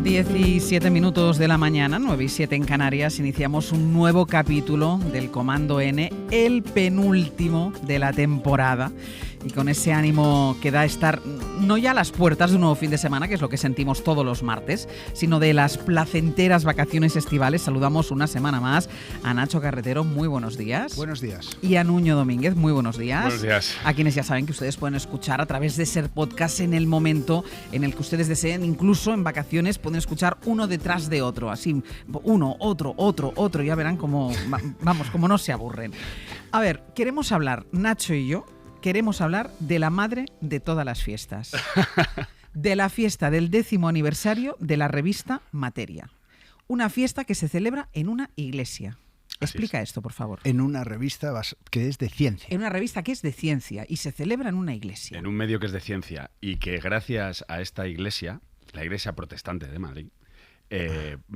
17 minutos de la mañana, 9:07 en Canarias, iniciamos un nuevo capítulo del Comando N, el penúltimo de la temporada. Y con ese ánimo que da estar no ya a las puertas de un nuevo fin de semana, que es lo que sentimos todos los martes, sino de las placenteras vacaciones estivales, saludamos una semana más a Nacho Carretero, muy buenos días. Buenos días. Y a Nuño Domínguez, muy buenos días. Buenos días. A quienes ya saben que ustedes pueden escuchar a través de Ser Podcast en el momento en el que ustedes deseen, incluso en vacaciones pueden escuchar uno detrás de otro, así, uno, otro, ya verán cómo, vamos, cómo no se aburren. A ver, queremos hablar, Nacho y yo, queremos hablar de la madre de todas las fiestas. De la fiesta del 10º aniversario de la revista Materia. Una fiesta que se celebra en una iglesia. Explica esto, por favor. En una revista que es de ciencia. En una revista que es de ciencia y se celebra en una iglesia. En un medio que es de ciencia y que gracias a esta iglesia, la Iglesia Protestante de Madrid,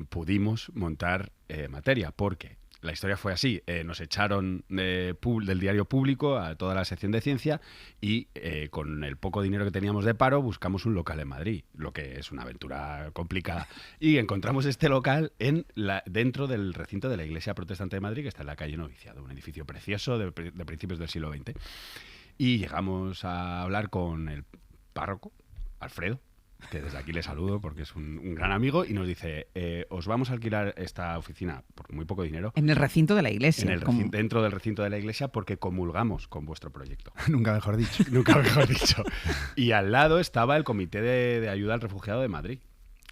pudimos montar Materia, porque la historia fue así, nos echaron del diario Público a toda la sección de ciencia y con el poco dinero que teníamos de paro buscamos un local en Madrid, lo que es una aventura complicada. Y encontramos este local dentro del recinto de la Iglesia Protestante de Madrid, que está en la calle Noviciado, un edificio precioso de principios del siglo XX. Y llegamos a hablar con el párroco, Alfredo, que desde aquí le saludo porque es un gran amigo, y nos dice, os vamos a alquilar esta oficina por muy poco dinero. En el recinto de la iglesia. Dentro del recinto de la iglesia, porque comulgamos con vuestro proyecto. Nunca mejor dicho. Nunca mejor dicho. Y al lado estaba el Comité de Ayuda al Refugiado de Madrid.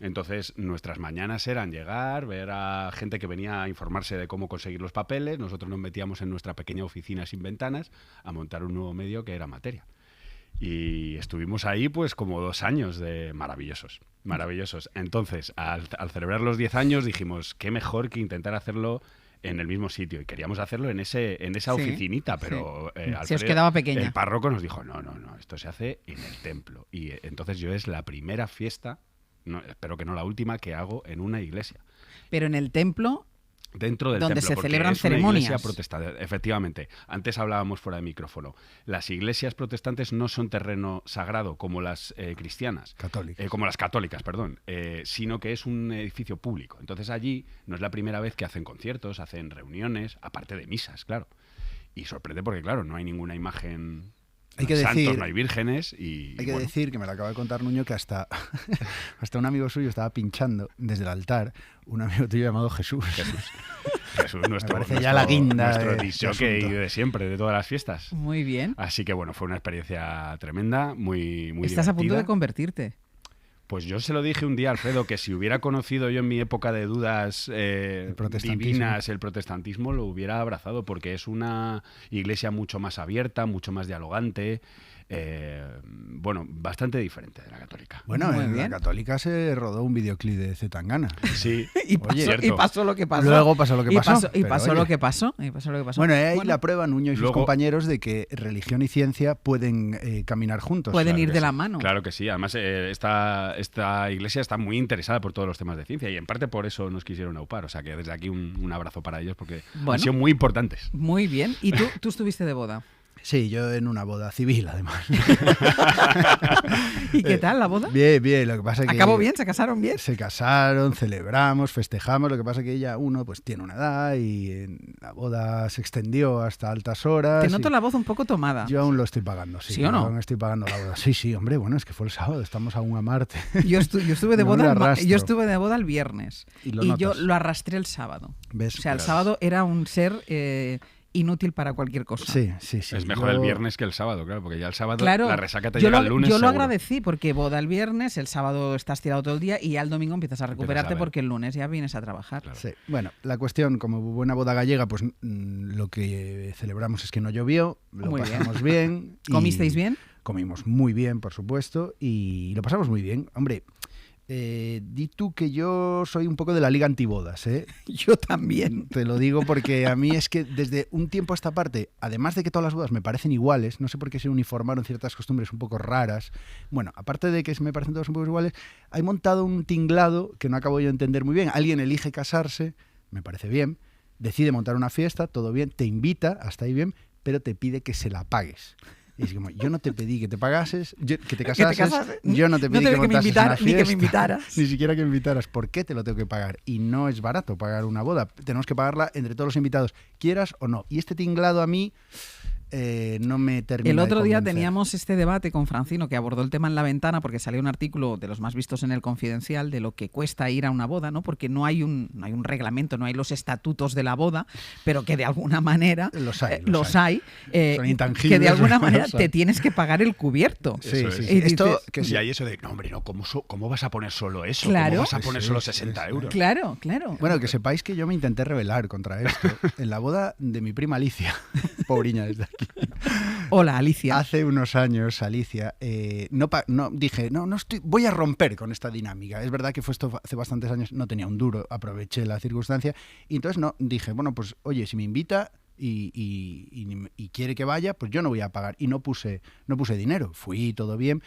Entonces, nuestras mañanas eran llegar, ver a gente que venía a informarse de cómo conseguir los papeles. Nosotros nos metíamos en nuestra pequeña oficina sin ventanas a montar un nuevo medio que era Materia. Y estuvimos ahí pues como 2 años de maravillosos. Entonces, al celebrar los 10 años dijimos, qué mejor que intentar hacerlo en el mismo sitio. Y queríamos hacerlo en esa oficinita, pero Alfredo, se os quedaba pequeña. El párroco nos dijo, no, esto se hace en el templo. Y entonces yo es la primera fiesta, espero que no la última, que hago en una iglesia. Pero en el templo... Dentro del donde templo, se celebran es una ceremonias. Iglesia protestante, efectivamente. Antes hablábamos fuera de micrófono. Las iglesias protestantes no son terreno sagrado como las cristianas. Católicas. Como las católicas, perdón. Sino que es un edificio público. Entonces allí no es la primera vez que hacen conciertos, hacen reuniones, aparte de misas, claro. Y sorprende porque, claro, no hay ninguna imagen... Hay que santos, decir, no hay vírgenes y... Hay que decir, que me lo acaba de contar Nuño, que hasta un amigo suyo estaba pinchando desde el altar, un amigo tuyo llamado Jesús. Jesús, nuestro ya la guinda disc jockey de siempre, de todas las fiestas. Muy bien. Así que bueno, fue una experiencia tremenda, muy divertida. Estás a punto de convertirte. Pues yo se lo dije un día a Alfredo, que si hubiera conocido yo en mi época de dudas divinas el protestantismo, lo hubiera abrazado, porque es una iglesia mucho más abierta, mucho más dialogante, bastante diferente de la católica. Bueno, en la católica se rodó un videoclip de Zetangana. Sí, y pasó lo que pasó. Luego pasó lo que pasó. Y pasó lo que pasó. Bueno, ahí la prueba, Nuño y sus compañeros, de que religión y ciencia pueden caminar juntos. Pueden ir de la sí. mano. Claro que sí. Además, esta iglesia está muy interesada por todos los temas de ciencia y en parte por eso nos quisieron aupar. O sea que desde aquí un abrazo para ellos porque han sido muy importantes. Muy bien. ¿Y tú estuviste de boda? Sí, yo en una boda civil, además. ¿Y qué tal la boda? Bien. Lo que pasa es que... ¿Acabó bien? ¿Se casaron bien? Se casaron, celebramos, festejamos. Lo que pasa es que uno pues tiene una edad y la boda se extendió hasta altas horas. Te noto la voz un poco tomada. Yo aún lo estoy pagando, sí. ¿Sí o no? Aún estoy pagando la boda. Sí, hombre, bueno, es que fue el sábado, estamos aún a Marte. Yo estuve de boda el viernes y yo lo arrastré el sábado. ¿Ves? O sea, el sábado era un ser... inútil para cualquier cosa. Sí. Es mejor el viernes que el sábado, claro, porque ya el sábado la resaca te llega el lunes. Yo lo seguro. agradecí porque boda el viernes, el sábado estás tirado todo el día y ya el domingo empiezas a recuperarte porque el lunes ya vienes a trabajar. Claro. Sí. Bueno, la cuestión, como buena boda gallega, pues lo que celebramos es que no llovió, lo pasamos bien. ¿Comisteis bien? Comimos muy bien, por supuesto, y lo pasamos muy bien. Hombre, di tú que yo soy un poco de la liga antibodas, ¿eh? Yo también. Te lo digo porque a mí es que desde un tiempo a esta parte, además de que todas las bodas me parecen iguales, no sé por qué se uniformaron ciertas costumbres un poco raras, bueno, aparte de que me parecen todas un poco iguales, hay montado un tinglado que no acabo yo de entender muy bien. Alguien elige casarse, me parece bien, decide montar una fiesta, todo bien, te invita, hasta ahí bien, pero te pide que se la pagues. Y es como, yo no te pedí que te pagases, que te casases, yo no te pedí no que montases una fiesta, ni que me invitaras. Ni siquiera que me invitaras. ¿Por qué te lo tengo que pagar? Y no es barato pagar una boda. Tenemos que pagarla entre todos los invitados, quieras o no. Y este tinglado a mí no me termina. El otro de día convencer. teníamos este debate con Francino, que abordó el tema en La Ventana, porque salió un artículo de los más vistos en El Confidencial de lo que cuesta ir a una boda, ¿no? Porque no hay un reglamento, no hay los estatutos de la boda, pero que de alguna manera los hay. Son intangibles, que de alguna manera los hay. te tienes que pagar el cubierto. Sí. Y Esto, dices, que si hay eso de, no, hombre, no, ¿cómo vas a poner solo eso? Claro. ¿Cómo vas a poner solo 60 euros? Claro. Bueno, que sepáis que yo me intenté rebelar contra esto en la boda de mi prima Alicia. Pobriña desde aquí. Hola, Alicia. Hace unos años, Alicia, dije, voy a romper con esta dinámica. Es verdad que fue esto hace bastantes años, no tenía un duro, aproveché la circunstancia y entonces dije, bueno, pues oye, si me invita y quiere que vaya, pues yo no voy a pagar. Y no puse dinero, fui todo bien.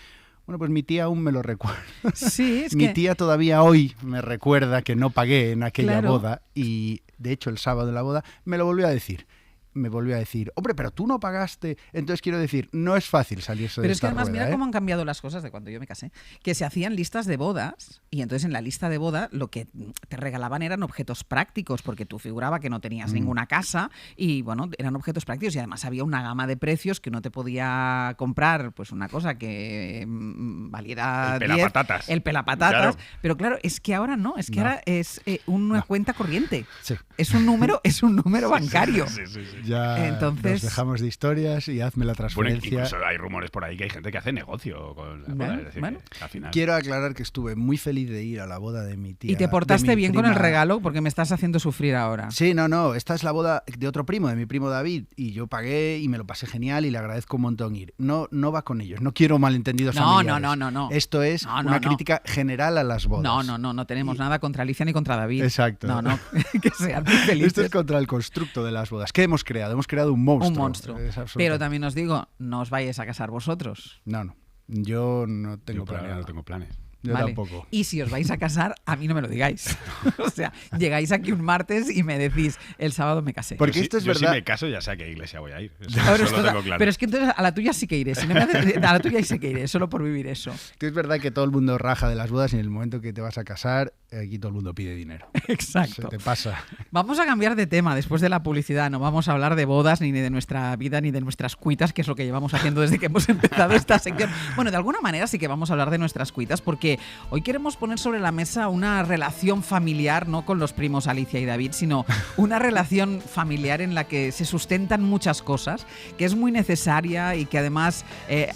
Bueno, pues mi tía aún me lo recuerda. Sí, es Mi que... tía todavía hoy me recuerda que no pagué en aquella Claro. boda y de hecho el sábado de la boda me lo volvió a decir. Me volvió a decir, hombre, pero tú no pagaste. Entonces quiero decir, no es fácil salirse de Pero es que esta además, rueda, mira cómo han cambiado las cosas de cuando yo me casé. Que se hacían listas de bodas y entonces en la lista de boda lo que te regalaban eran objetos prácticos porque tú figuraba que no tenías ninguna casa y bueno, eran objetos prácticos y además había una gama de precios que uno te podía comprar pues una cosa que valiera El 10, pelapatatas. el pelapatatas. Claro. Pero claro, es que ahora no, es que No. ahora es una cuenta corriente. Sí. Es un número bancario. Sí. Ya Entonces- nos dejamos de historias y hazme la Bueno, transferencia. incluso hay rumores por ahí que hay gente que hace negocio con la boda. Bueno, Es decir, bueno. que al final... Quiero aclarar que estuve muy feliz de ir a la boda de mi tía. Y te de portaste mi bien con el prima. regalo porque me estás haciendo sufrir ahora. Sí, no, esta es la boda de otro primo, de mi primo David, y yo pagué y me lo pasé genial y le agradezco un montón ir. No va con ellos, no quiero malentendidos familiares. No. Esto es una crítica general a las bodas. No tenemos nada contra Alicia ni contra David. Exacto. No, que sean muy felices. Esto es contra el constructo de las bodas. ¿Qué hemos creado? Hemos creado un monstruo. Un monstruo. Es absoluto. Pero también os digo, no os vayáis a casar vosotros. No. Yo no tengo Yo planeado. no tengo planes. Yo ¿vale? tampoco. Y si os vais a casar, a mí no me lo digáis. O sea, llegáis aquí un martes y me decís, el sábado me casé. Porque Yo esto es yo verdad. Si me caso ya sé a qué iglesia voy a ir. Eso Ahora, lo tengo claro. Pero es que entonces a la tuya sí que iré. Si no me haces- a la tuya sí que iré, solo por vivir eso. Que es verdad que todo el mundo raja de las bodas y en el momento que te vas a casar, aquí todo el mundo pide dinero. Exacto. Se te pasa. Vamos a cambiar de tema después de la publicidad. No vamos a hablar de bodas, ni de nuestra vida, ni de nuestras cuitas, que es lo que llevamos haciendo desde que hemos empezado esta sección. Bueno, de alguna manera sí que vamos a hablar de nuestras cuitas, porque hoy queremos poner sobre la mesa una relación familiar, no con los primos Alicia y David, sino una relación familiar en la que se sustentan muchas cosas, que es muy necesaria y que además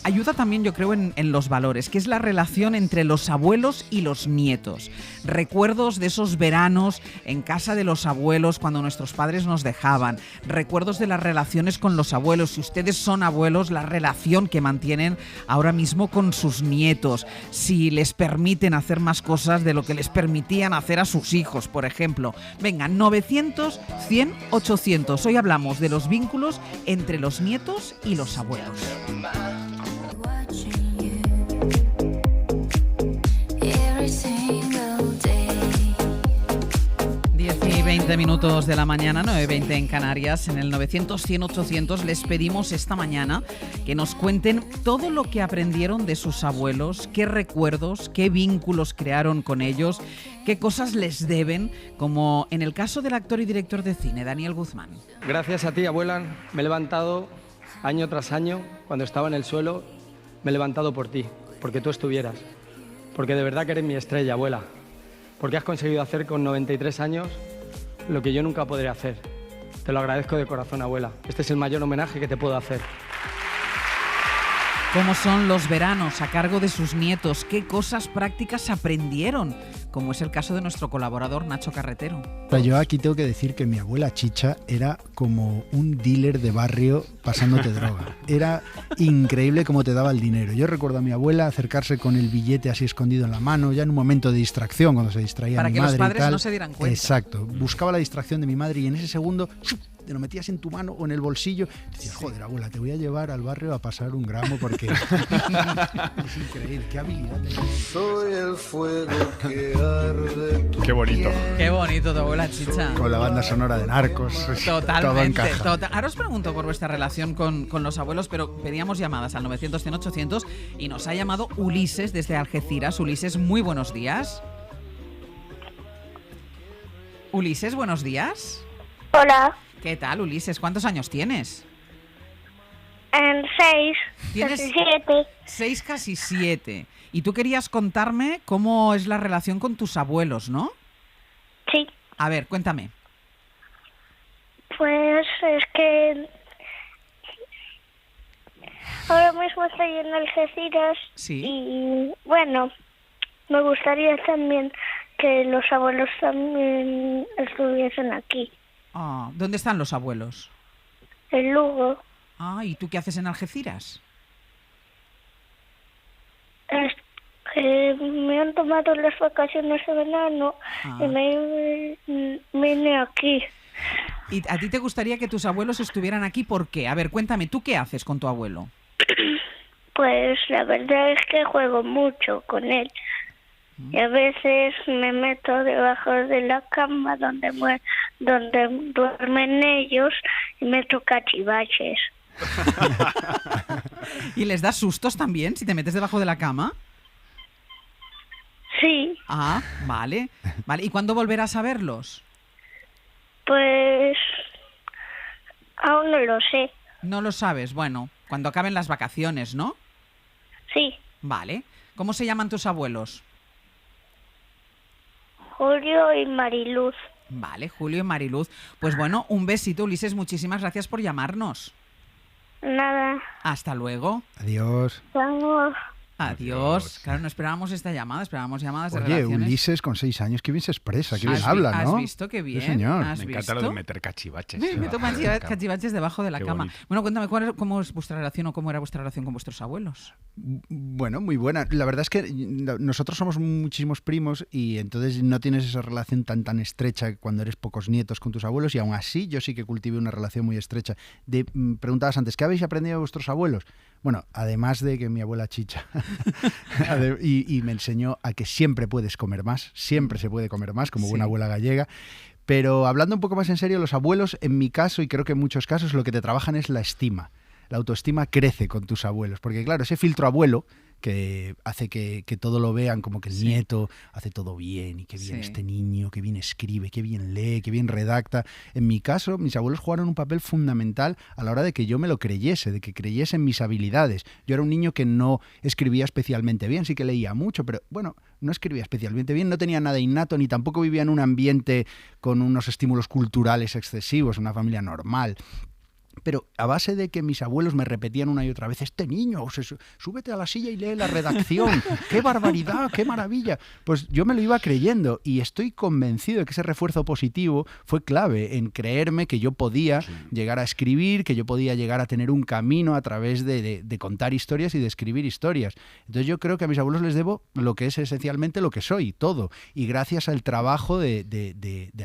ayuda también, yo creo, en los valores, que es la relación entre los abuelos y los nietos. Recuerdos de esos veranos en casa de los abuelos cuando nuestros padres nos dejaban. Recuerdos de las relaciones con los abuelos. Si ustedes son abuelos, la relación que mantienen ahora mismo con sus nietos. Si les permiten hacer más cosas de lo que les permitían hacer a sus hijos, por ejemplo. Venga, 900, 100, 800. Hoy hablamos de los vínculos entre los nietos y los abuelos. Watching you every single day. 10 y 20 minutos de la mañana, 9:20 en Canarias. En el 900, 100, 800 les pedimos esta mañana que nos cuenten todo lo que aprendieron de sus abuelos, qué recuerdos, qué vínculos crearon con ellos, qué cosas les deben, como en el caso del actor y director de cine, Daniel Guzmán. Gracias a ti, abuela, me he levantado año tras año, cuando estaba en el suelo, me he levantado por ti, porque tú estuvieras. Porque de verdad que eres mi estrella, abuela. Porque has conseguido hacer con 93 años lo que yo nunca podré hacer. Te lo agradezco de corazón, abuela. Este es el mayor homenaje que te puedo hacer. ¿Cómo son los veranos a cargo de sus nietos? ¿Qué cosas prácticas aprendieron? Como es el caso de nuestro colaborador Nacho Carretero. Yo aquí tengo que decir que mi abuela Chicha era como un dealer de barrio pasándote droga. Era increíble cómo te daba el dinero. Yo recuerdo a mi abuela acercarse con el billete así escondido en la mano, ya en un momento de distracción, cuando se distraía Para mi que los madre padres y tal. no se dieran cuenta. Exacto. Buscaba la distracción de mi madre y en ese segundo te lo metías en tu mano o en el bolsillo. Decías, joder, abuela, te voy a llevar al barrio a pasar un gramo porque es increíble. Qué habilidad tenías. Soy el fuego que arde tu Qué bonito. Qué bonito tu abuela Chicha. Con la banda sonora de Narcos. Todo Totalmente. encaja. Ahora os pregunto por vuestra relación con los abuelos, pero pedíamos llamadas al 900 100 800 y nos ha llamado Ulises desde Algeciras. Ulises, muy buenos días. Ulises, buenos días. Hola, ¿Qué tal, Ulises? ¿Cuántos años tienes? en 6, ¿Tienes? 17. 6, casi 7. Y tú querías contarme cómo es la relación con tus abuelos, ¿no? Sí, A ver, cuéntame. pues es que ahora mismo estoy en Algeciras Sí. y bueno, me gustaría también que los abuelos también estuviesen aquí, Ah, ¿dónde están los abuelos? en Lugo. Ah, ¿y tú qué haces en Algeciras? Es que me han tomado las vacaciones de verano Ah. y me vine aquí. ¿Y a ti te gustaría que tus abuelos estuvieran aquí? ¿Por qué? A ver, cuéntame, ¿tú qué haces con tu abuelo? Pues la verdad es que juego mucho con él. Y a veces me meto debajo de la cama donde duermen ellos y meto cachivaches. ¿Y les das sustos también si te metes debajo de la cama? Sí, Ah, vale. Vale, ¿y cuándo volverás a verlos? pues aún no lo sé. No lo sabes. Bueno, cuando acaben las vacaciones, ¿no? Sí, Vale. ¿Cómo se llaman tus abuelos? Julio y Mariluz. Vale, Julio y Mariluz. Pues bueno, un besito, Ulises. Muchísimas gracias por llamarnos. Nada, Hasta luego. Adiós. vamos. Adiós. Claro, no esperábamos esta llamada, esperábamos llamadas de Oye, relaciones. Ulises con 6 años, qué bien se expresa, qué bien ¿Has habla, vi- ¿no? ¿Has visto qué bien? Sí, señor. ¿Has Me encanta lo visto? de meter cachivaches. Me meto debajo de la cama. cachivaches debajo de la Qué cama. bonito. Bueno, cuéntame, ¿cómo es vuestra relación o cómo era vuestra relación con vuestros abuelos? Bueno, muy buena. La verdad es que nosotros somos muchísimos primos y entonces no tienes esa relación tan estrecha cuando eres pocos nietos con tus abuelos y aún así yo sí que cultivé una relación muy estrecha. Preguntabas antes, ¿qué habéis aprendido de vuestros abuelos? Bueno, además de que mi abuela Chicha y me enseñó a que siempre puedes comer más, siempre se puede comer más, como Sí. buena abuela gallega. Pero hablando un poco más en serio, los abuelos, en mi caso, y creo que en muchos casos, lo que te trabajan es la estima. La autoestima crece con tus abuelos, porque claro, ese filtro abuelo que hace que todo lo vean como que el Sí. nieto hace todo bien y qué bien Sí. este niño, qué bien escribe, qué bien lee, qué bien redacta. En mi caso, mis abuelos jugaron un papel fundamental a la hora de que yo me lo creyese, de que creyese en mis habilidades. Yo era un niño que no escribía especialmente bien, sí que leía mucho, pero bueno, no escribía especialmente bien, no tenía nada innato, ni tampoco vivía en un ambiente con unos estímulos culturales excesivos, una familia normal. Pero a base de que mis abuelos me repetían una y otra vez, este niño, súbete a la silla y lee la redacción, qué barbaridad, qué maravilla. Pues yo me lo iba creyendo y estoy convencido de que ese refuerzo positivo fue clave en creerme que yo podía llegar a escribir, que yo podía llegar a tener un camino a través de contar historias y de escribir historias. Entonces yo creo que a mis abuelos les debo lo que es esencialmente lo que soy, todo. Y gracias al trabajo de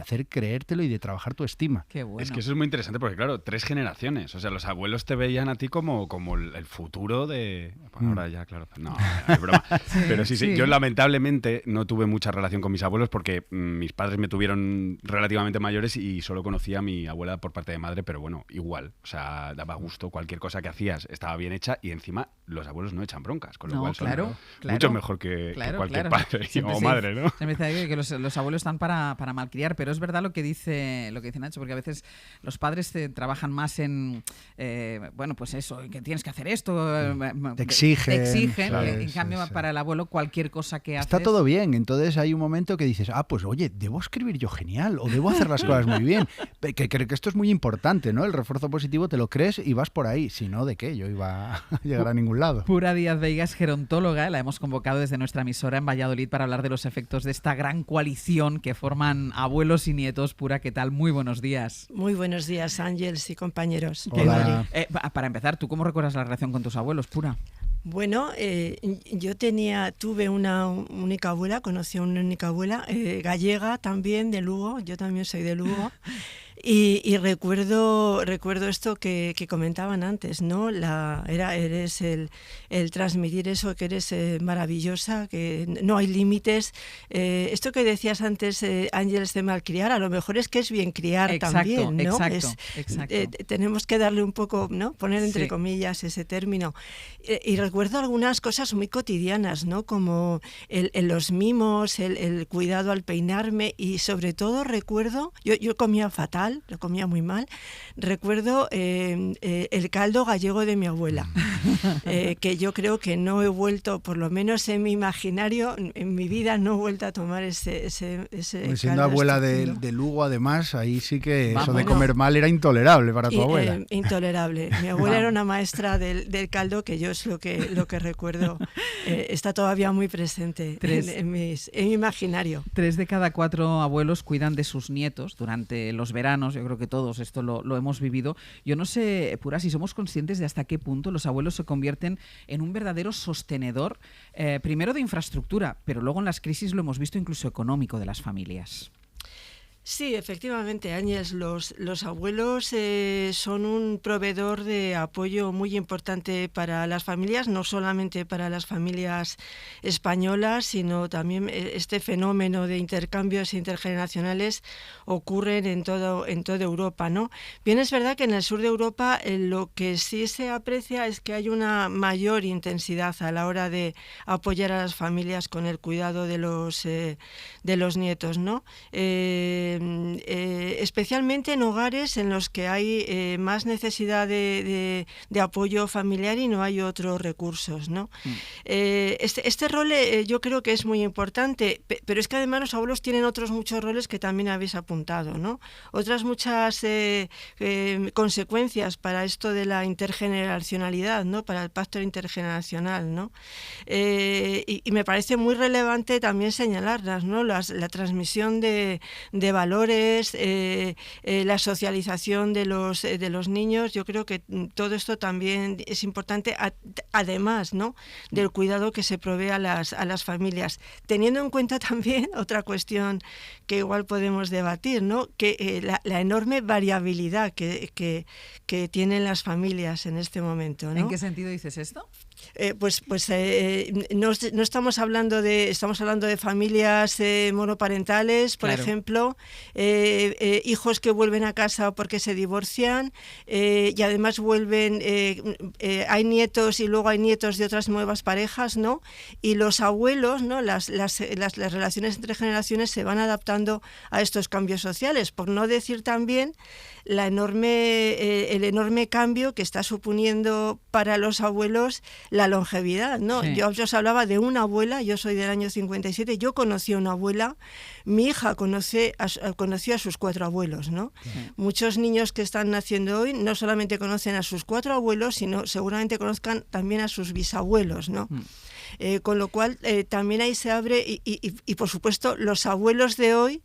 hacer creértelo y de trabajar tu estima. Qué bueno. Es que eso es muy interesante porque, claro, 3 generaciones. O sea, los abuelos te veían a ti como el futuro de... Bueno, ahora ya, claro. No, es broma. Pero sí, sí. Yo lamentablemente no tuve mucha relación con mis abuelos porque mis padres me tuvieron relativamente mayores y solo conocía a mi abuela por parte de madre, pero bueno, igual. O sea, daba gusto. Cualquier cosa que hacías estaba bien hecha y encima los abuelos no echan broncas, con lo No, cual son claro. mucho mejor que cualquier padre Siempre o se madre, dice- ¿no? Siempre se dice que los abuelos están para malcriar, pero es verdad lo que dice Nacho, porque a veces los padres trabajan más en, bueno, pues eso, que tienes que hacer esto. Te exigen, Te sí, en cambio, sí. para el abuelo, cualquier cosa que haces... Está todo bien, entonces hay un momento que dices, pues oye, debo escribir yo genial, o debo hacer las cosas muy bien. Que creo que esto es muy importante, ¿no? El refuerzo positivo te lo crees y vas por ahí. Si no, ¿de qué? Yo iba a llegar a ningún lado. Pura Díaz Veiga es gerontóloga, la hemos convocado desde nuestra emisora en Valladolid para hablar de los efectos de esta gran coalición que forman abuelos y nietos. Pura, ¿qué tal? Muy buenos días. Muy buenos días, Ángeles y compañeros. Hola. Para empezar, ¿tú cómo recuerdas la relación con tus abuelos, Pura? Bueno, yo tuve una única abuela, conocí a una única abuela, gallega también, de Lugo, yo también soy de Lugo. Y recuerdo esto que comentaban antes, ¿no? Eres el transmitir eso, que eres maravillosa, que no hay límites. Esto que decías antes, Ángeles, de malcriar, a lo mejor es que es bien criar también, ¿no? Exacto. Tenemos que darle un poco, ¿no? Poner entre comillas ese término. Y recuerdo algunas cosas muy cotidianas, ¿no? Como los mimos, el cuidado al peinarme, y sobre todo recuerdo, yo comía fatal, lo comía muy mal, recuerdo el caldo gallego de mi abuela, que yo creo que no he vuelto, por lo menos en mi imaginario, en mi vida no he vuelto a tomar ese Siendo caldo abuela estupendo. de Lugo, además, ahí sí que eso de Bueno, comer mal era intolerable para tu abuela. Intolerable. Mi abuela era una maestra del caldo, que yo es lo que recuerdo. Está todavía muy presente en mi imaginario. 3 de cada 4 abuelos cuidan de sus nietos durante los veranos. Yo creo que todos esto lo hemos vivido. Yo no sé, Pura, si somos conscientes de hasta qué punto los abuelos se convierten en un verdadero sostenedor, primero de infraestructura, pero luego en las crisis lo hemos visto incluso económico de las familias. Sí, efectivamente, Áñez, los abuelos son un proveedor de apoyo muy importante para las familias, no solamente para las familias españolas, sino también este fenómeno de intercambios intergeneracionales ocurren en toda Europa, ¿no? Bien, es verdad que en el sur de Europa lo que sí se aprecia es que hay una mayor intensidad a la hora de apoyar a las familias con el cuidado de los nietos, ¿no? Especialmente en hogares en los que hay más necesidad de apoyo familiar y no hay otros recursos, ¿no? Este rol yo creo que es muy importante, pero es que además los abuelos tienen otros muchos roles que también habéis apuntado, ¿no? Otras muchas consecuencias para esto de la intergeneracionalidad, ¿no? Para el pacto intergeneracional, ¿no? Y me parece muy relevante también señalarlas, ¿no? La transmisión de valores, la socialización de los niños. Yo creo que todo esto también es importante, además, ¿no? Del cuidado que se provee a las familias, teniendo en cuenta también otra cuestión que igual podemos debatir, ¿no? Que la enorme variabilidad que tienen las familias en este momento, ¿no? ¿En qué sentido dices esto? No estamos hablando de familias monoparentales, por ejemplo, hijos que vuelven a casa porque se divorcian, y además vuelven, hay nietos y luego hay nietos de otras nuevas parejas, ¿no? Y los abuelos, ¿no? Las relaciones entre generaciones se van adaptando a estos cambios sociales, por no decir también el enorme cambio que está suponiendo para los abuelos la longevidad, ¿no? Sí. Yo os hablaba de una abuela, yo soy del año 57, yo conocí a una abuela, mi hija conoció a sus 4 abuelos, ¿no? Sí. Muchos niños que están naciendo hoy no solamente conocen a sus 4 abuelos, sino seguramente conozcan también a sus bisabuelos, ¿no? Con lo cual también ahí se abre y por supuesto los abuelos de hoy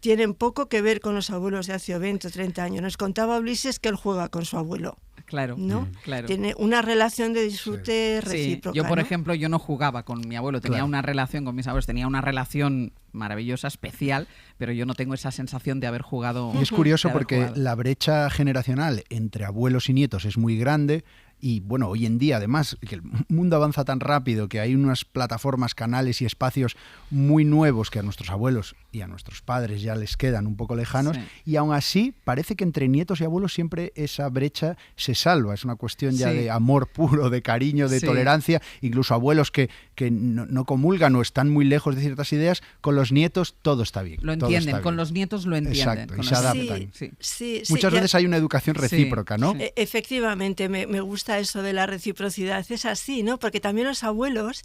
tienen poco que ver con los abuelos de hace 20 o 30 años. Nos contaba Ulises que él juega con su abuelo. Claro, ¿no? Claro. Tiene una relación de disfrute recíproca. Yo, por ¿no? ejemplo, yo no jugaba con mi abuelo, tenía una relación con mis abuelos, tenía una relación maravillosa, especial, pero yo no tengo esa sensación de haber jugado. Y es curioso porque la brecha generacional entre abuelos y nietos es muy grande. Y bueno, hoy en día además que el mundo avanza tan rápido que hay unas plataformas, canales y espacios muy nuevos que a nuestros abuelos y a nuestros padres ya les quedan un poco lejanos, y aún así parece que entre nietos y abuelos siempre esa brecha se salva. Es una cuestión ya de amor puro, de cariño, de tolerancia. Incluso abuelos que no comulgan o están muy lejos de ciertas ideas, con los nietos todo está bien. Lo entienden, con los nietos lo entienden. Exacto, y se adaptan. Sí, muchas veces hay una educación recíproca, ¿no? Efectivamente, me gusta eso de la reciprocidad, es así, ¿no? Porque también los abuelos,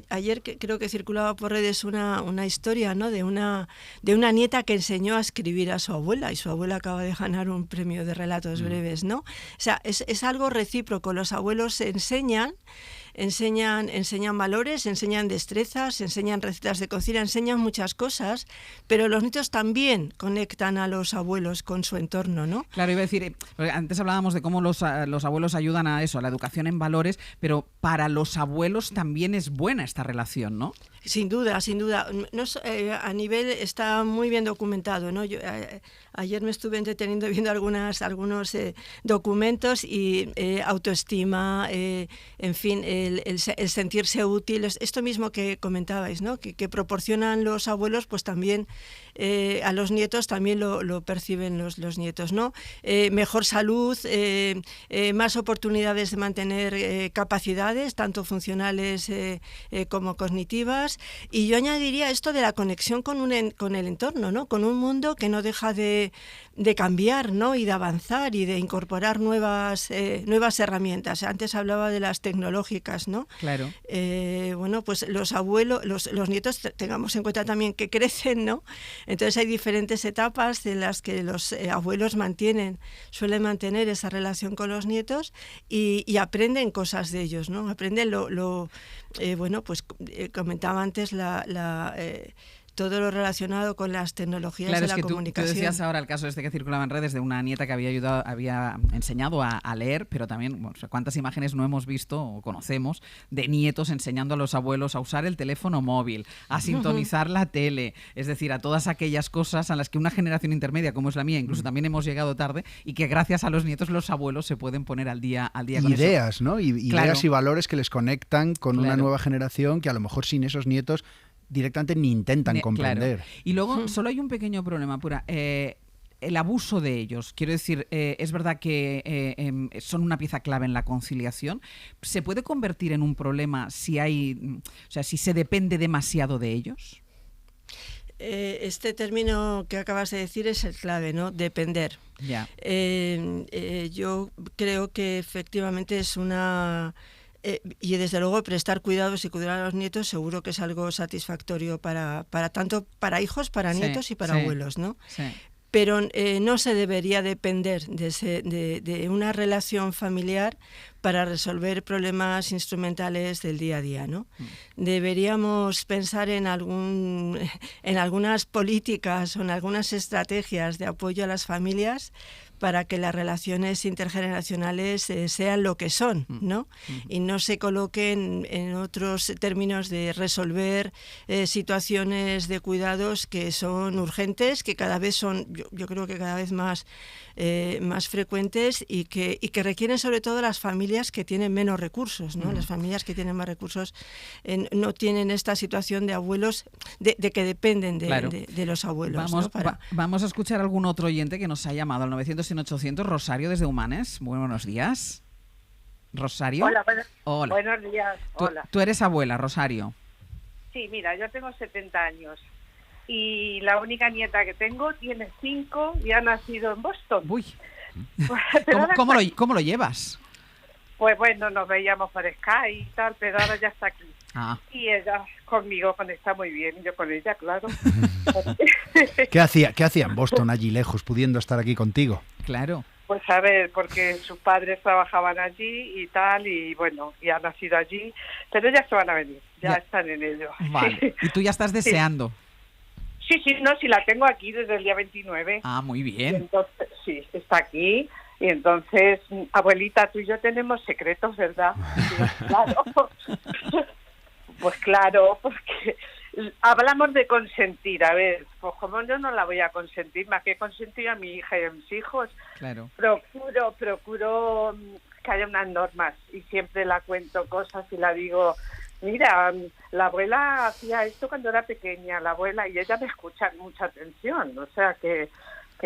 ayer creo que circulaba por redes una historia, ¿no? De una nieta que enseñó a escribir a su abuela, y su abuela acaba de ganar un premio de relatos breves, ¿no? O sea, es algo recíproco. Los abuelos enseñan valores, enseñan destrezas, enseñan recetas de cocina, enseñan muchas cosas, pero los nietos también conectan a los abuelos con su entorno, ¿no? Claro, iba a decir, antes hablábamos de cómo los abuelos ayudan a eso, a la educación en valores, pero para los abuelos también es buena esta relación, ¿no? Sin duda, sin duda. No, a nivel está muy bien documentado, ¿no? Yo ayer me estuve entreteniendo viendo algunos documentos y autoestima, en fin, el sentirse útil, esto mismo que comentabais, ¿no? Que proporcionan los abuelos, pues también a los nietos también lo perciben los nietos, ¿no? Mejor salud, más oportunidades de mantener capacidades, tanto funcionales como cognitivas. Y yo añadiría esto de la conexión con el entorno, ¿no? Con un mundo que no deja de cambiar, ¿no? Y de avanzar y de incorporar nuevas herramientas. Antes hablaba de las tecnológicas, ¿no? Claro. Bueno, pues los abuelos, los nietos, tengamos en cuenta también que crecen, ¿no? Entonces hay diferentes etapas en las que los abuelos suelen mantener esa relación con los nietos y aprenden cosas de ellos, ¿no? Aprenden bueno, pues comentaba antes todo lo relacionado con las tecnologías de la comunicación. Claro, es que tú decías ahora el caso que circulaba en redes de una nieta que había enseñado a leer, pero también, bueno, cuántas imágenes no hemos visto o conocemos de nietos enseñando a los abuelos a usar el teléfono móvil, a sintonizar la tele, es decir, a todas aquellas cosas a las que una generación intermedia como es la mía, incluso también hemos llegado tarde y que gracias a los nietos los abuelos se pueden poner al día con ideas, eso. ¿no? Ideas y valores que les conectan con una nueva generación que a lo mejor sin esos nietos directamente ni intentan comprender. Claro. Y luego solo hay un pequeño problema, Pura. El abuso de ellos. Quiero decir, es verdad que son una pieza clave en la conciliación. ¿Se puede convertir en un problema si si se depende demasiado de ellos? Este término que acabas de decir es el clave, ¿no? Depender. Ya. Yo creo que efectivamente es una... y desde luego prestar cuidados y cuidar a los nietos seguro que es algo satisfactorio para tanto para hijos, para nietos y para abuelos, ¿no? Sí. Pero no se debería depender de una relación familiar para resolver problemas instrumentales del día a día, ¿no? Deberíamos pensar en algunas políticas o en algunas estrategias de apoyo a las familias para que las relaciones intergeneracionales sean lo que son, ¿no? Y no se coloquen en otros términos de resolver situaciones de cuidados que son urgentes, que cada vez son, yo creo que cada vez más frecuentes y que requieren sobre todo las familias que tienen menos recursos, ¿no? Las familias que tienen más recursos no tienen esta situación de abuelos de que dependen de los abuelos. Vamos a escuchar a algún otro oyente que nos ha llamado al 900-800. Rosario desde Humanes. Muy buenos días. Rosario. Hola. Buenos días. Hola. Tú eres abuela, Rosario. Sí, mira, yo tengo 70 años. Y la única nieta que tengo tiene 5 y ha nacido en Boston. Uy. ¿Cómo lo llevas? Pues bueno, nos veíamos por Skype y tal, pero ahora ya está aquí. Y ella conmigo conecta muy bien, yo con ella, claro. ¿Qué hacía en Boston allí lejos, pudiendo estar aquí contigo? Claro. Pues a ver, porque sus padres trabajaban allí y tal, y bueno, y han nacido allí, pero ya se van a venir, ya están en ello. Vale. Y tú ya estás deseando. Sí, no, sí la tengo aquí desde el día 29. Ah, muy bien. Y entonces, sí, está aquí. Y entonces, abuelita, tú y yo tenemos secretos, ¿verdad? Claro. Pues claro, porque hablamos de consentir. A ver, pues como yo no la voy a consentir, más que consentir a mi hija y a mis hijos, claro. Procuro que haya unas normas y siempre la cuento cosas y la digo... Mira, la abuela hacía esto cuando era pequeña, la abuela, y ella me escucha con mucha atención, o sea que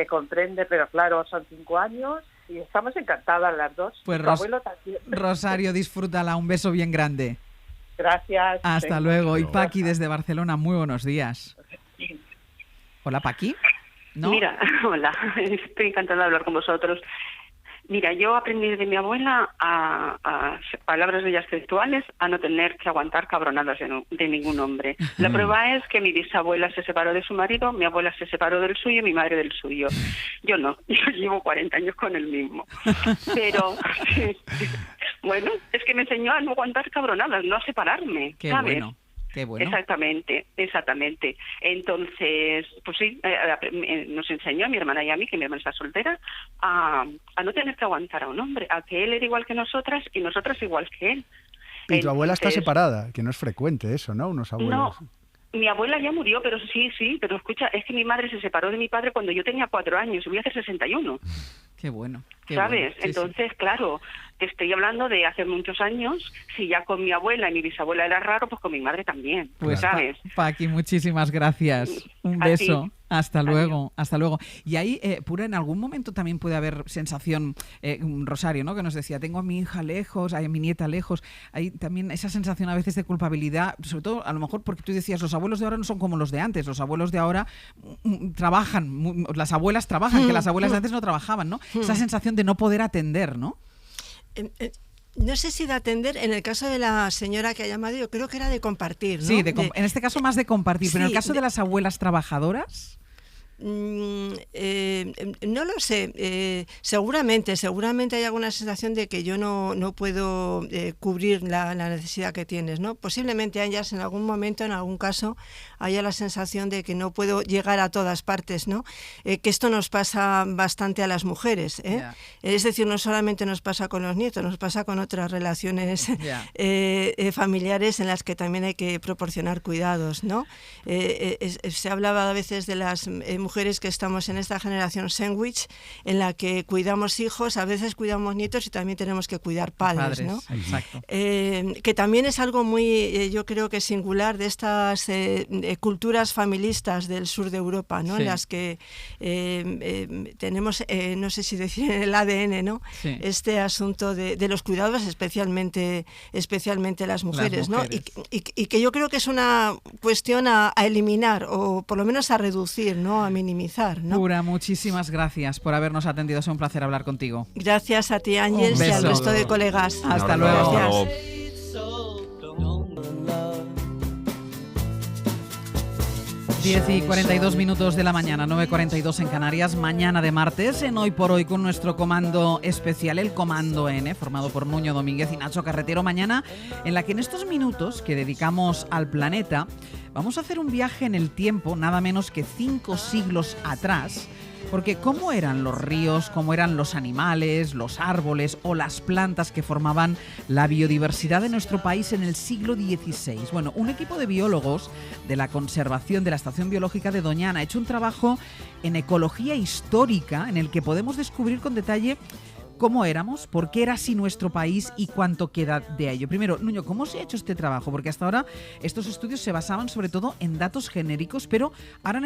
comprende, pero claro, son 5 años y estamos encantadas las dos. Pues abuelo también. Rosario, disfrútala, un beso bien grande. Gracias. Hasta luego. Y Paqui desde Barcelona, muy buenos días. Hola, Paqui. ¿No? Mira, hola, estoy encantada de hablar con vosotros. Mira, yo aprendí de mi abuela a palabras de ellas textuales, a no tener que aguantar cabronadas de ningún hombre. La prueba es que mi bisabuela se separó de su marido, mi abuela se separó del suyo y mi madre del suyo. Yo no, yo llevo 40 años con el mismo. Pero, bueno, es que me enseñó a no aguantar cabronadas, no a separarme, Qué ¿sabes? Bueno. Qué bueno. Exactamente. Entonces, pues sí, nos enseñó a mi hermana y a mí, que mi hermana está soltera, a no tener que aguantar a un hombre, a que él era igual que nosotras y nosotras igual que él. Y tu abuela está Entonces, separada, que no es frecuente eso, ¿no? Unos abuelos. No, mi abuela ya murió, pero sí, pero escucha, es que mi madre se separó de mi padre cuando yo tenía 4 años, voy a hacer 61. Qué bueno. Qué ¿Sabes? bueno. Sí, Entonces, claro, te estoy hablando de hace muchos años. Si ya con mi abuela y mi bisabuela era raro, pues con mi madre también. Pues ¿sabes? Paqui, muchísimas gracias. Un A ti. beso. Hasta Adiós. luego, hasta luego. Y ahí, Pura, en algún momento también puede haber sensación, Rosario, ¿no? Que nos decía, tengo a mi hija lejos, a mi nieta lejos. Hay también esa sensación a veces de culpabilidad, sobre todo a lo mejor porque tú decías, los abuelos de ahora no son como los de antes, los abuelos de ahora trabajan, las abuelas trabajan, que las abuelas de antes no trabajaban, ¿no? Esa sensación de no poder atender, ¿no? No sé si de atender, en el caso de la señora que ha llamado, yo creo que era de compartir, ¿no? Sí, en este caso más de compartir, pero en el Sí, caso de las abuelas trabajadoras... No lo sé, seguramente hay alguna sensación de que yo no puedo cubrir la necesidad que tienes, ¿no? Posiblemente hayas en algún momento, en algún caso, haya la sensación de que no puedo llegar a todas partes, ¿no? Que esto nos pasa bastante a las mujeres, ¿eh? Yeah. Es decir, no solamente nos pasa con los nietos, nos pasa con otras relaciones familiares en las que también hay que proporcionar cuidados, ¿no? Se hablaba a veces de las mujeres que estamos en esta generación sándwich, en la que cuidamos hijos, a veces cuidamos nietos y también tenemos que cuidar padres, ¿no? Exacto. Que también es algo muy, yo creo que singular de estas culturas familistas del sur de Europa, ¿no? Sí. En las que tenemos, no sé si decir en el ADN, ¿no? Sí. Este asunto de los cuidados, especialmente las mujeres, ¿no? Y que yo creo que es una cuestión a eliminar o por lo menos a reducir, ¿no? A minimizar, ¿no? Pura, muchísimas gracias por habernos atendido. Es un placer hablar contigo. Gracias a ti, Ángel, Un y al beso. resto de colegas. Hasta Un luego. abrazo. Gracias. 10:42 de la mañana, 9:42 en Canarias, mañana de martes, en Hoy por Hoy con nuestro comando especial, el Comando N, formado por Nuño Domínguez y Nacho Carretero, mañana en la que en estos minutos que dedicamos al planeta, vamos a hacer un viaje en el tiempo, nada menos que 5 siglos atrás, porque cómo eran los ríos, cómo eran los animales, los árboles o las plantas que formaban la biodiversidad de nuestro país en el siglo XVI. Bueno, un equipo de biólogos de la conservación de la Estación Biológica de Doñana ha hecho un trabajo en ecología histórica en el que podemos descubrir con detalle cómo éramos, por qué era así nuestro país y cuánto queda de ello. Primero, Nuño, ¿cómo se ha hecho este trabajo? Porque hasta ahora estos estudios se basaban sobre todo en datos genéricos, pero ahora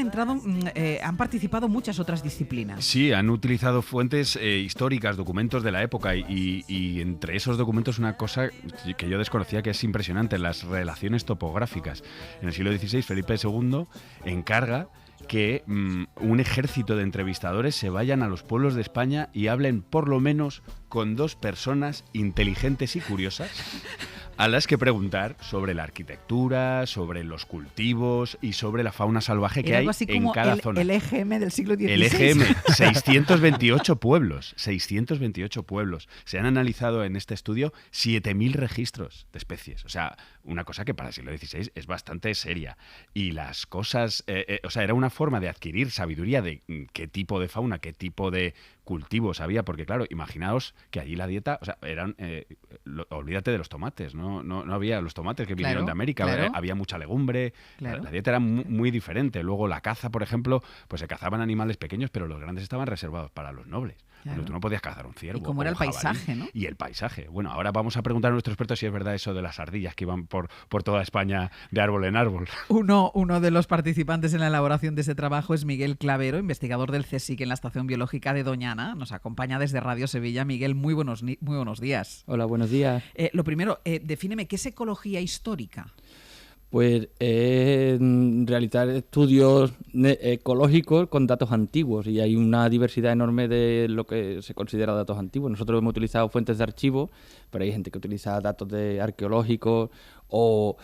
han participado muchas otras disciplinas. Sí, han utilizado fuentes históricas, documentos de la época y entre esos documentos una cosa que yo desconocía que es impresionante, las relaciones topográficas. En el siglo XVI, Felipe II encarga que un ejército de entrevistadores se vayan a los pueblos de España y hablen por lo menos con 2 personas inteligentes y curiosas a las que preguntar sobre la arquitectura, sobre los cultivos y sobre la fauna salvaje que Era hay algo así en como cada zona. el EGM del siglo XVI. El EGM, 628 pueblos, 628 pueblos. Se han analizado en este estudio 7.000 registros de especies. O sea, una cosa que para el siglo XVI es bastante seria. Y las cosas, o sea, era una forma de adquirir sabiduría de qué tipo de fauna, qué tipo de cultivos había, porque claro, imaginaos que allí la dieta, o sea, eran, olvídate de los tomates, no había los tomates que vinieron Claro, de América, claro. había mucha legumbre, Claro. la dieta era muy diferente. Luego la caza, por ejemplo, pues se cazaban animales pequeños, pero los grandes estaban reservados para los nobles. Claro. Pero tú no podías cazar un ciervo. Y cómo o era un el jabalí. paisaje, ¿no? Y el paisaje. Bueno, ahora vamos a preguntar a nuestros expertos si es verdad eso de las ardillas que iban por toda España de árbol en árbol. Uno de los participantes en la elaboración de ese trabajo es Miguel Clavero, investigador del CSIC en la Estación Biológica de Doñana. Nos acompaña desde Radio Sevilla. Miguel, muy buenos días. Hola, buenos días. Lo primero, defíneme, ¿qué es ecología histórica? Pues realizar estudios ecológicos con datos antiguos, y hay una diversidad enorme de lo que se considera datos antiguos. Nosotros hemos utilizado fuentes de archivo, pero hay gente que utiliza datos arqueológicos o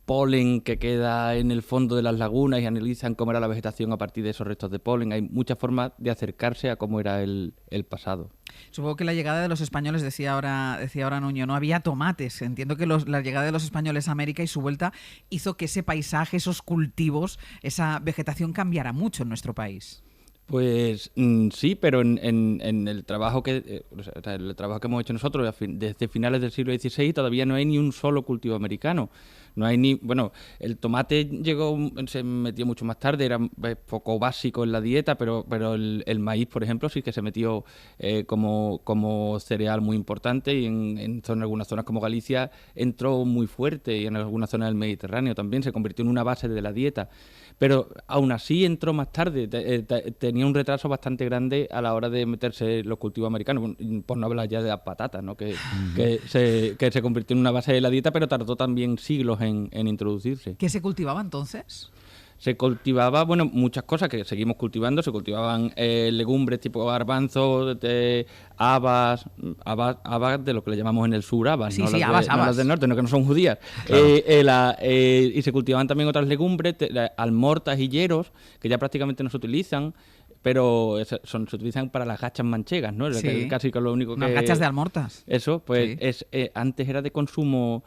polen que queda en el fondo de las lagunas y analizan cómo era la vegetación a partir de esos restos de polen. Hay muchas formas de acercarse a cómo era el pasado. Supongo que la llegada de los españoles, decía ahora Nuño, no había tomates. Entiendo que la llegada de los españoles a América y su vuelta hizo que ese paisaje, esos cultivos, esa vegetación cambiara mucho en nuestro país. Pues sí, pero en el trabajo el trabajo que hemos hecho nosotros desde finales del siglo XVI todavía no hay ni un solo cultivo americano. No hay ni, bueno, el tomate se metió mucho más tarde, era poco básico en la dieta, pero el maíz, por ejemplo, sí que se metió como cereal muy importante, y en algunas zonas como Galicia entró muy fuerte, y en algunas zonas del Mediterráneo también se convirtió en una base de la dieta. Pero aún así entró más tarde, tenía un retraso bastante grande a la hora de meterse los cultivos americanos, por no hablar ya de las patatas, ¿no? que se convirtió en una base de la dieta, pero tardó también siglos en introducirse. ¿Qué se cultivaba entonces? Se cultivaba, bueno, muchas cosas que seguimos cultivando. Se cultivaban legumbres tipo garbanzos, habas de lo que le llamamos en el sur habas, sí, no, sí, habas. No las del norte, no, que no son judías. Claro. Y se cultivaban también otras legumbres, almortas y lleros, que ya prácticamente no se utilizan, pero se utilizan para las gachas manchegas, ¿no? Sí. Casi que lo único que... Unas gachas de almortas. Eso, pues sí. Antes era de consumo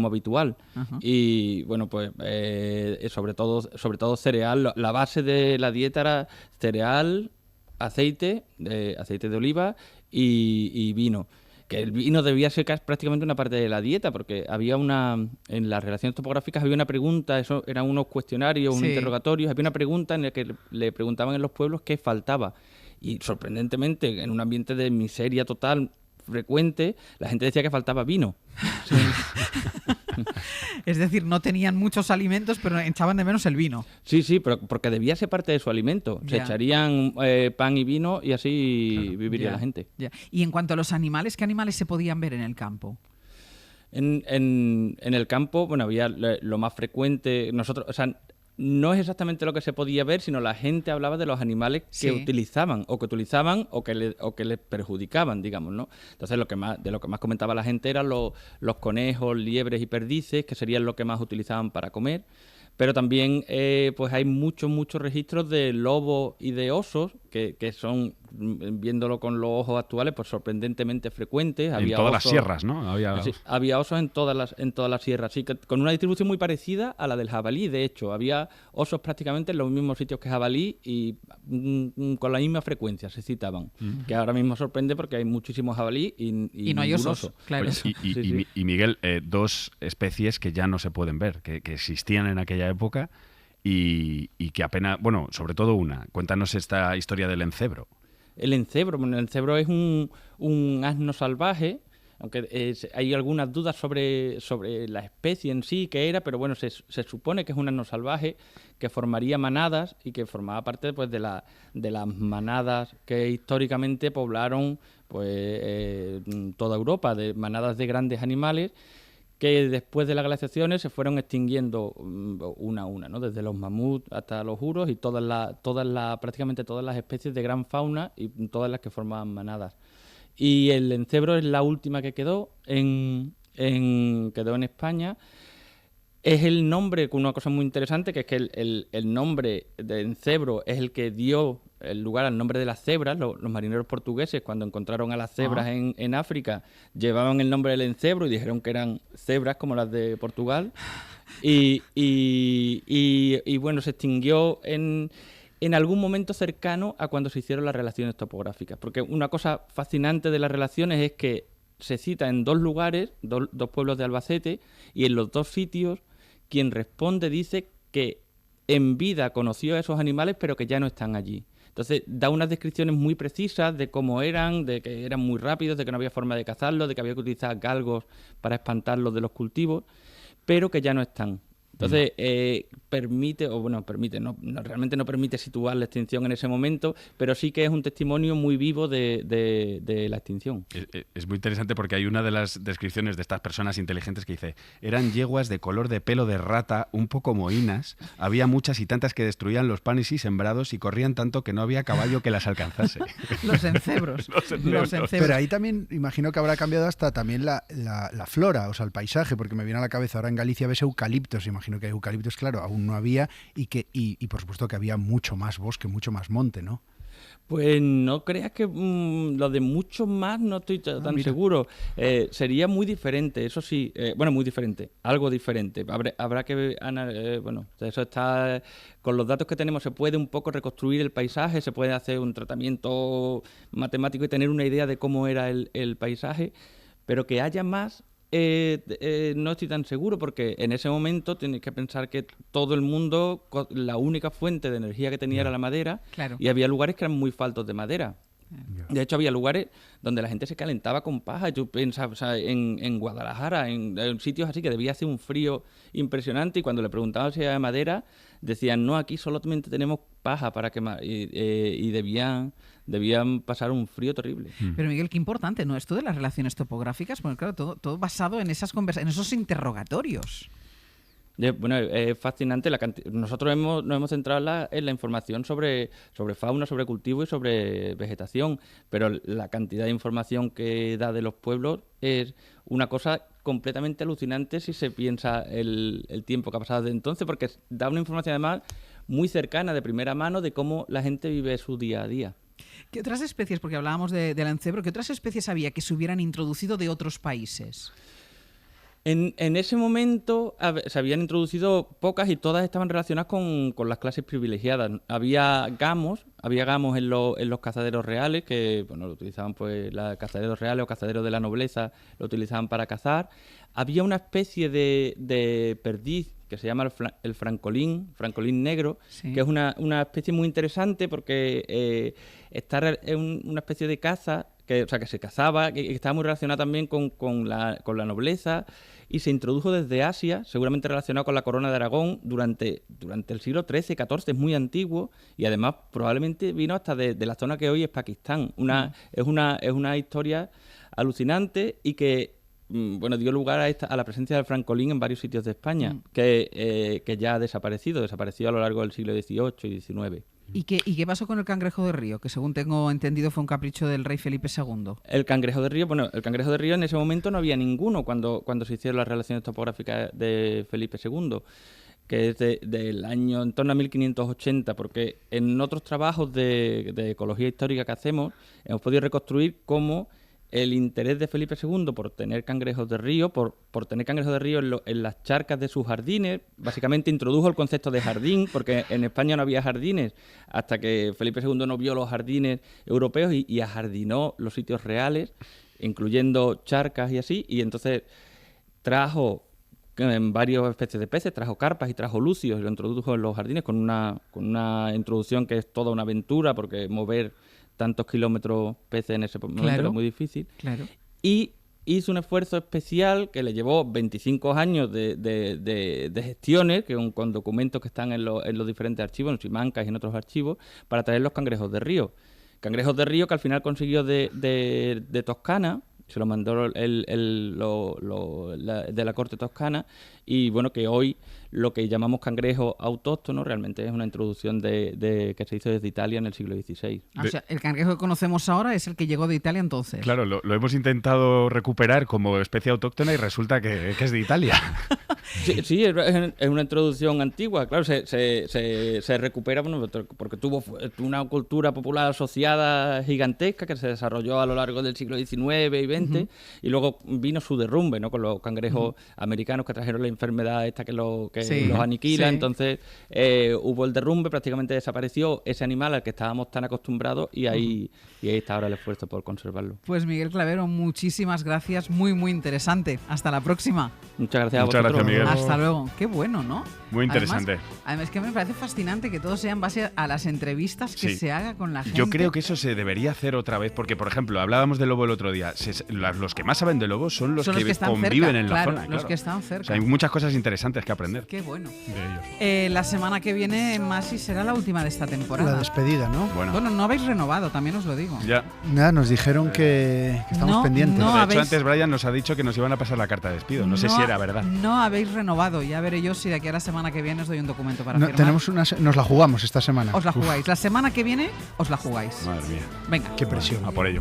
habitual. Uh-huh. Y bueno, pues sobre todo cereal. La base de la dieta era cereal, aceite de oliva y vino. Que el vino debía ser prácticamente una parte de la dieta, porque en las relaciones topográficas había una pregunta, eso eran unos cuestionarios, unos interrogatorios, había una pregunta en la que le preguntaban en los pueblos qué faltaba. Y sorprendentemente, en un ambiente de miseria total frecuente, la gente decía que faltaba vino. Sí. Es decir, no tenían muchos alimentos, pero echaban de menos el vino. Sí, pero porque debía ser parte de su alimento. Se echarían pan y vino y así viviría la gente. Y en cuanto a los animales, ¿qué animales se podían ver en el campo? En el campo, bueno, había lo más frecuente. Nosotros, o sea, no es exactamente lo que se podía ver, sino la gente hablaba de los animales que utilizaban o que les perjudicaban, digamos, ¿no? Entonces de lo que más comentaba la gente eran los conejos, liebres y perdices, que serían lo que más utilizaban para comer. Pero también pues hay muchos registros de lobos y de osos que son, viéndolo con los ojos actuales, pues sorprendentemente frecuentes. En todas las sierras, ¿no? Había osos en todas las sierras, sí, con una distribución muy parecida a la del jabalí. De hecho, había osos prácticamente en los mismos sitios que jabalí y con la misma frecuencia se citaban. Que ahora mismo sorprende porque hay muchísimos jabalí y no hay osos. Claro. Y Miguel, dos especies que ya no se pueden ver, que existían en aquella época y que apenas, bueno, sobre todo una. Cuéntanos esta historia del encebro. El encebro es un asno salvaje, aunque hay algunas dudas sobre la especie en sí que era, pero bueno, se supone que es un asno salvaje que formaría manadas y que formaba parte pues de las manadas que históricamente poblaron pues toda Europa, de manadas de grandes animales que después de las glaciaciones se fueron extinguiendo una a una, ¿no? Desde los mamuts hasta los uros y prácticamente todas las especies de gran fauna y todas las que formaban manadas. Y el encebro es la última que quedó en España. Es el nombre, con una cosa muy interesante, que es que el nombre de encebro es el que dio el lugar al nombre de las cebras. Los marineros portugueses, cuando encontraron a las cebras en África, llevaban el nombre del encebro y dijeron que eran cebras como las de Portugal. Y bueno, se extinguió en algún momento cercano a cuando se hicieron las relaciones topográficas. Porque una cosa fascinante de las relaciones es que se cita en dos lugares, dos pueblos de Albacete, y en los dos sitios quien responde dice que en vida conoció a esos animales, pero que ya no están allí. Entonces da unas descripciones muy precisas de cómo eran, de que eran muy rápidos, de que no había forma de cazarlos, de que había que utilizar galgos para espantarlos de los cultivos, pero que ya no están. Entonces, realmente no permite situar la extinción en ese momento, pero sí que es un testimonio muy vivo de la extinción. Es muy interesante porque hay una de las descripciones de estas personas inteligentes que dice: eran yeguas de color de pelo de rata, un poco mohínas, había muchas y tantas que destruían los panes y sembrados y corrían tanto que no había caballo que las alcanzase. Los encebros. Los encebros. Pero ahí también imagino que habrá cambiado hasta también la flora, o sea, el paisaje, porque me viene a la cabeza ahora en Galicia ves eucaliptos, imagino que eucaliptos, claro, aún no había y por supuesto que había mucho más bosque, mucho más monte, ¿no? Pues no creas que lo de mucho más no estoy tan seguro. Sería muy diferente, eso sí. Bueno, muy diferente, algo diferente. Habrá que... bueno, eso está... Con los datos que tenemos se puede un poco reconstruir el paisaje, se puede hacer un tratamiento matemático y tener una idea de cómo era el paisaje, pero que haya más... no estoy tan seguro, porque en ese momento tienes que pensar que todo el mundo, la única fuente de energía que tenía era la madera, Claro. y había lugares que eran muy faltos de madera. De hecho, había lugares donde la gente se calentaba con paja. Yo pensaba, o sea, en Guadalajara, en sitios así que debía hacer un frío impresionante, y cuando le preguntaban si había madera, decían, no, aquí solamente tenemos paja para quemar, y debían pasar un frío terrible. Pero Miguel, qué importante, ¿no? Esto de las relaciones topográficas, porque claro, todo basado en esas en esos interrogatorios. Bueno, es fascinante. Nosotros nos hemos centrado en la información sobre fauna, sobre cultivo y sobre vegetación, pero la cantidad de información que da de los pueblos es una cosa completamente alucinante si se piensa el tiempo que ha pasado desde entonces, porque da una información además muy cercana, de primera mano, de cómo la gente vive su día a día. ¿Qué otras especies, porque hablábamos del ancebro, qué otras especies había que se hubieran introducido de otros países? En ese momento se habían introducido pocas y todas estaban relacionadas con las clases privilegiadas. Había gamos en los cazaderos reales, que bueno, lo utilizaban pues los cazaderos reales o cazaderos de la nobleza, lo utilizaban para cazar. Había una especie de perdiz que se llama el francolín negro, Sí. que es una especie muy interesante porque está en una especie de caza, que se cazaba, que estaba muy relacionada también con la nobleza, y se introdujo desde Asia, seguramente relacionado con la corona de Aragón, durante el siglo XIII, XIV, es muy antiguo, y además probablemente vino hasta de la zona que hoy es Pakistán. Es una historia alucinante y que dio lugar a la presencia del francolín en varios sitios de España, que ya ha desaparecido a lo largo del siglo XVIII y XIX. ¿Y qué pasó con el cangrejo de río? Que según tengo entendido fue un capricho del rey Felipe II. El cangrejo de río en ese momento no había ninguno cuando se hicieron las relaciones topográficas de Felipe II, que es del año en torno a 1580, porque en otros trabajos de ecología histórica que hacemos hemos podido reconstruir cómo el interés de Felipe II por tener cangrejos de río, por tener cangrejos de río en las charcas de sus jardines, básicamente introdujo el concepto de jardín, porque en España no había jardines, hasta que Felipe II no vio los jardines europeos y ajardinó los sitios reales, incluyendo charcas y así, y entonces trajo en varias especies de peces, trajo carpas y trajo lucios, y lo introdujo en los jardines con una introducción que es toda una aventura, porque mover tantos kilómetros peces en ese momento era muy difícil. Claro. Y hizo un esfuerzo especial que le llevó 25 años de gestiones, con documentos que están en los diferentes archivos, en Simancas y en otros archivos, para traer los cangrejos de río. Cangrejos de río que al final consiguió de Toscana, se lo mandó de la corte toscana, y bueno, que hoy lo que llamamos cangrejo autóctono realmente es una introducción que se hizo desde Italia en el siglo XVI. O sea, el cangrejo que conocemos ahora es el que llegó de Italia entonces. Claro, lo hemos intentado recuperar como especie autóctona y resulta que es de Italia. Sí, es una introducción antigua, claro, se recupera porque tuvo una cultura popular asociada gigantesca que se desarrolló a lo largo del siglo XIX y XX, y luego vino su derrumbe, ¿no? Con los cangrejos americanos que trajeron la enfermedad esta que los aniquila, entonces hubo el derrumbe, prácticamente desapareció ese animal al que estábamos tan acostumbrados, y ahí está ahora el esfuerzo por conservarlo. Pues Miguel Clavero, muchísimas gracias, muy muy interesante. Hasta la próxima. Muchas gracias a Muchas vosotros. gracias, Miguel. Hasta luego. Qué bueno, ¿no? Muy interesante. Además, es que me parece fascinante que todo sea en base a las entrevistas que se haga con la gente. Yo creo que eso se debería hacer otra vez, porque, por ejemplo, hablábamos de lobo el otro día. Los que más saben de lobos son los que están conviven cerca, en la claro, zona. Los que están cerca. O sea, hay muchas cosas interesantes que aprender. Qué bueno. De ellos. La semana que viene, Masi, será la última de esta temporada. La despedida, ¿no? Bueno, no habéis renovado, también os lo digo. Ya. Nada, nos dijeron que estamos pendientes. no de hecho, habéis- antes Brian nos ha dicho que nos iban a pasar la carta de despido. No sé si era verdad. No habéis renovado. Ya veré yo si de aquí a la semana que viene os doy un documento para No, firmar. nos la jugamos esta semana. Os la jugáis. La semana que viene os la jugáis. Madre mía. Venga. Qué presión. A por ello.